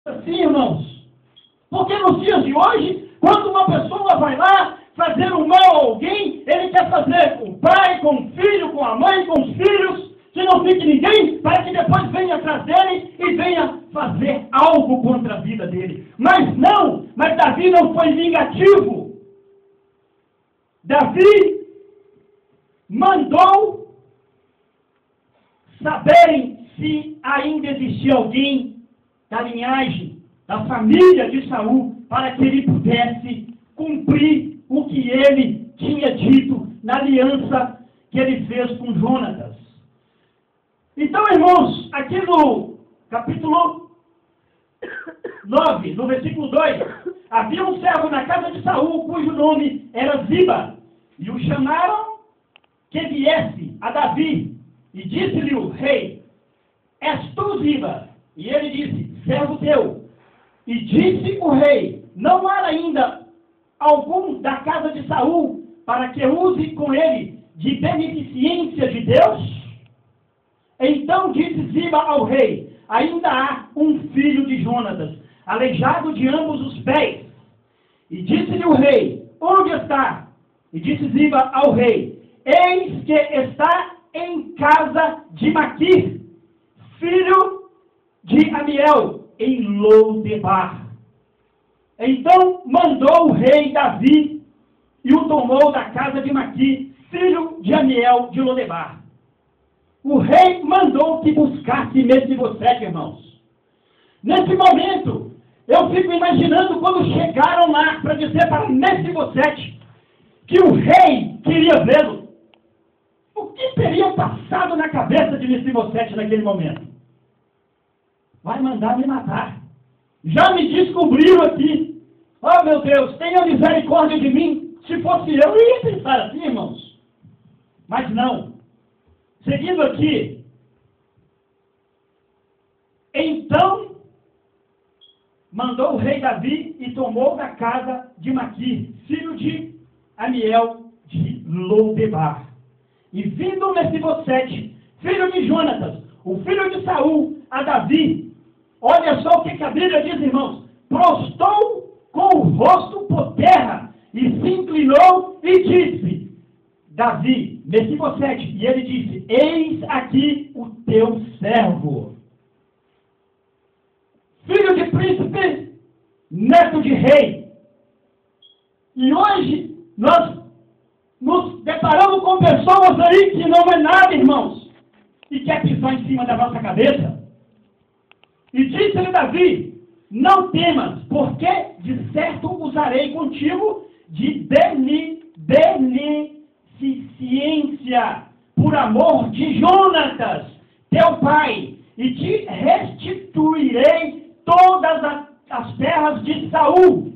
assim, irmãos. Porque nos dias de hoje, quando uma pessoa vai lá fazer um mal a alguém, ele quer fazer com o pai, com o filho, com a mãe, com os filhos, que não fique ninguém, para que depois venha atrás dele e venha fazer algo contra a vida dele. Mas não, mas Davi não foi vingativo. Davi mandou saberem se ainda existia alguém da linhagem, da família de Saul, para que ele pudesse cumprir o que ele tinha dito na aliança que ele fez com Jonatas. Então, irmãos, aqui no capítulo 9, no versículo 2, havia um servo na casa de Saul, cujo nome era Ziba, e o chamaram que viesse a Davi, e disse-lhe o rei: és tu, Ziba? E ele disse: servo teu. E disse o rei: não há ainda algum da casa de Saul para que use com ele de beneficência de Deus? Então disse Ziba ao rei: ainda há um filho de Jonatas, aleijado de ambos os pés. E disse-lhe o rei: onde está? E disse Ziba ao rei: eis que está em casa de Maquir, filho de Amiel, em Lodebar. Então mandou o rei Davi e o tomou da casa de Maquir, filho de Amiel de Lodebar. O rei mandou que buscasse Mefibosete, irmãos. Nesse momento, eu fico imaginando quando chegaram lá para dizer para Mefibosete que o rei queria vê-lo. O que teria passado na cabeça de Mefibosete naquele momento? Vai mandar me matar. Já me descobriram aqui. Oh, meu Deus, tenha misericórdia de mim. Se fosse eu ia pensar assim, irmãos. Mas não. Seguindo aqui, então mandou o rei Davi e tomou da casa de Maquir, filho de Amiel de Lodebar. E vindo Mefibosete, filho de Jonatas, o filho de Saul, a Davi, olha só o que a Bíblia diz, irmãos: prostou com o rosto por terra e se inclinou e disse: Davi, Mefibosete, e ele disse: eis aqui o teu servo. Filho de príncipe, neto de rei. E hoje nós nos deparamos com pessoas aí que não é nada, irmãos, e quer pisar em cima da nossa cabeça. E disse-lhe Davi: não temas, porque de certo usarei contigo de beneficência por amor de Jonatas, teu pai, e te restituirei todas as terras de Saul,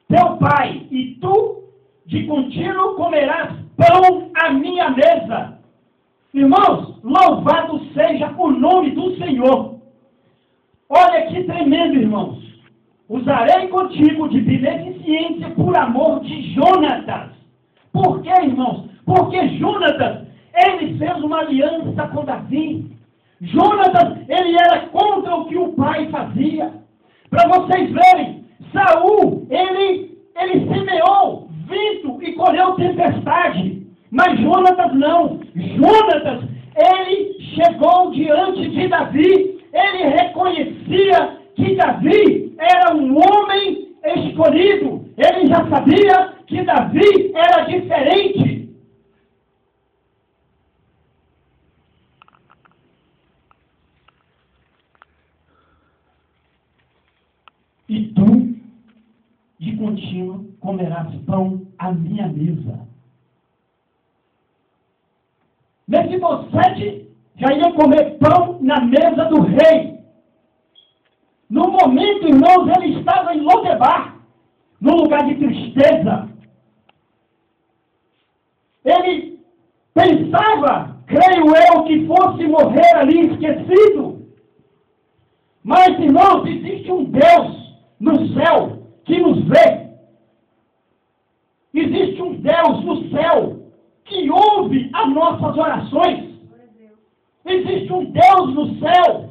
teu pai, e tu de contínuo comerás pão à minha mesa. Irmãos, louvado seja o nome do Senhor. Olha que tremendo, irmãos. Usarei contigo de beneficência por amor de Jonatas. Por quê, irmãos? Porque Jonatas, ele fez uma aliança com Davi. Jonatas, ele era contra o que o pai fazia. Para vocês verem, Saul, ele semeou vento e colheu tempestade. Mas Jonatas não. Jonatas, ele chegou diante de Davi. Ele reconhecia que Davi era um homem escolhido. Ele já sabia que Davi era diferente. E tu, de contínuo, comerás pão à minha mesa. Mefibosete já ia comer pão na mesa do rei. No momento, irmãos, ele estava em Lodebar, num lugar de tristeza. Ele pensava, creio eu, que fosse morrer ali esquecido. Mas, irmãos, existe um Deus no céu que nos vê. Existe um Deus no céu que ouve as nossas orações. Existe um Deus no céu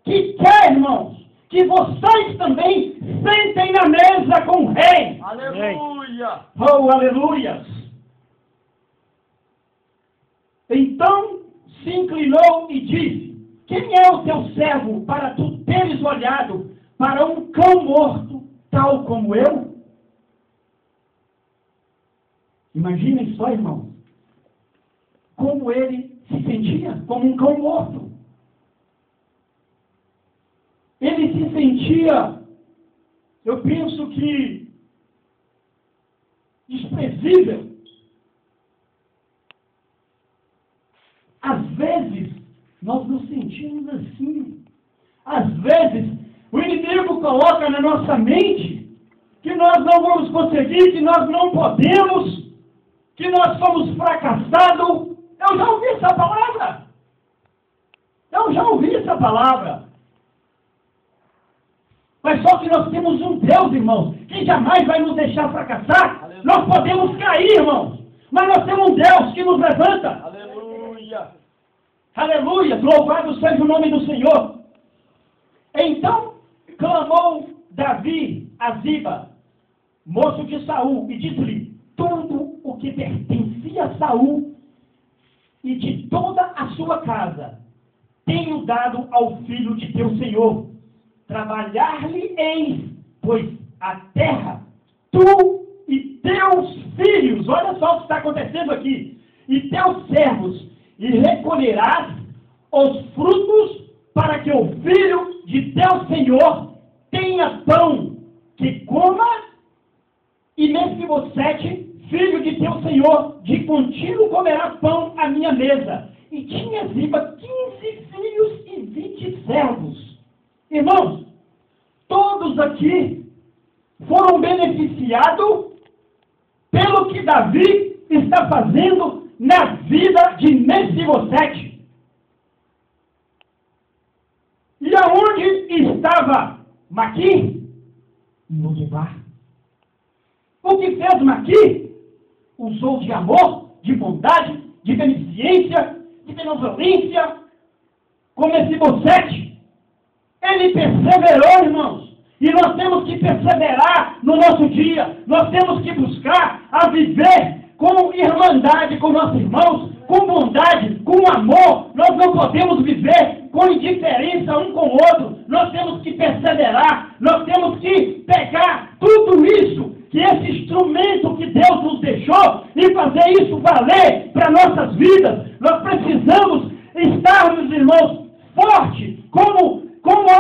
que quer, irmãos, que vocês também sentem na mesa com o rei. Aleluia! Oh, aleluias! Então se inclinou e disse: quem é o teu servo para tu teres olhado para um cão morto, tal como eu? Imaginem só, irmão, como ele se sentia, como um cão morto. Ele se sentia, eu penso que, desprezível. Às vezes, nós nos sentimos assim. Às vezes, o inimigo coloca na nossa mente que nós não vamos conseguir, que nós não podemos, que nós somos fracassados. Eu já ouvi essa palavra. Mas só que nós temos um Deus, irmãos, que jamais vai nos deixar fracassar. Aleluia. Nós podemos cair, irmãos, mas nós temos um Deus que nos levanta. Aleluia! Aleluia! Louvado seja o nome do Senhor. Então clamou Davi a Ziba, moço de Saul, e disse-lhe: tudo o que pertencia a Saul e de toda a sua casa tenho dado ao filho de teu senhor. Trabalhar-lhe-eis, pois a terra, tu e teus filhos, olha só o que está acontecendo aqui, e teus servos, e recolherás os frutos para que o filho de teu senhor tenha pão que coma, e Mefibosete, filho de teu senhor, de contínuo comerá pão à minha mesa. E tinha Ziba 15 filhos e 20 servos. Irmãos, todos aqui foram beneficiados pelo que Davi está fazendo na vida de Mefibosete. E aonde estava Maqui? No lugar. O que fez Maqui? Usou de amor, de bondade, de beneficência, de benevolência com Mefibosete. Ele perseverou, irmãos. E nós temos que perseverar no nosso dia. Nós temos que buscar a viver com irmandade com nossos irmãos, com bondade, com amor. Nós não podemos viver com indiferença um com o outro. Nós temos que perseverar. Nós temos que pegar tudo isso, que esse instrumento que Deus nos deixou, e fazer isso valer para nossas vidas. Nós precisamos estarmos, irmãos, fortes, como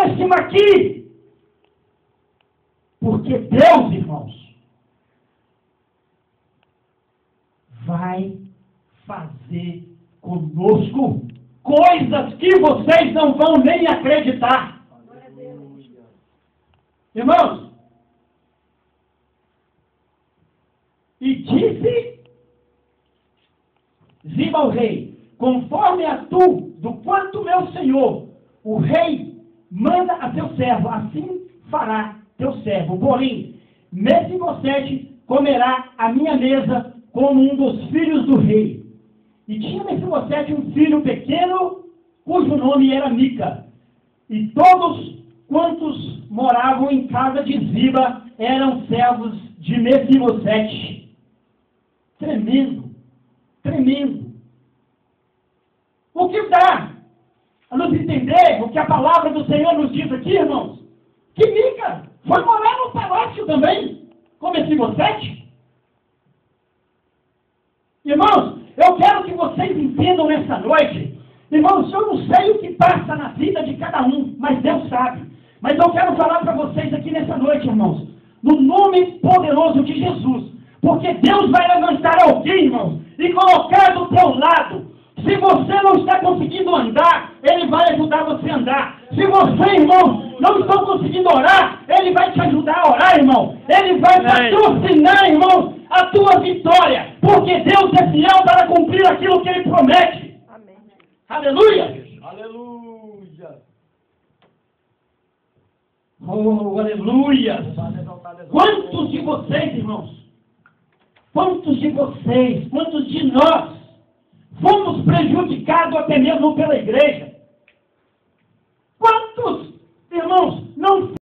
esse Maqui. Porque Deus, irmãos, vai fazer conosco coisas que vocês não vão nem acreditar. Irmãos, e disse Ziba ao rei: conforme a tu, do quanto meu senhor, o rei, manda a teu servo, assim fará teu servo. Porém, Mefibosete comerá a minha mesa como um dos filhos do rei. E tinha Mefibosete um filho pequeno, cujo nome era Mica. E todos quantos moravam em casa de Ziba eram servos de Mefibosete. Tremendo, tremendo. O que dá a nos entender o que a palavra do Senhor nos diz aqui, irmãos? Que Mica foi morar no palácio também, com Mefibosete. Irmãos, eu quero que vocês entendam nessa noite. Irmãos, eu não sei o que passa na vida de cada um, mas Deus sabe. Mas eu quero falar para vocês aqui nessa noite, irmãos, no nome poderoso de Jesus. Porque Deus vai levantar alguém, irmãos, e colocar do teu lado. Se você não está conseguindo andar, Ele vai ajudar você a andar. Se você, irmão, não está conseguindo orar, Ele vai te ajudar a orar, irmão. Ele vai patrocinar, irmão, a tua vitória. Porque Deus é fiel para cumprir aquilo que Ele promete. Amém. Aleluia! Aleluia! Oh, aleluia! Quantos de vocês, irmãos, quantos de vocês, quantos de nós fomos prejudicados até mesmo pela igreja?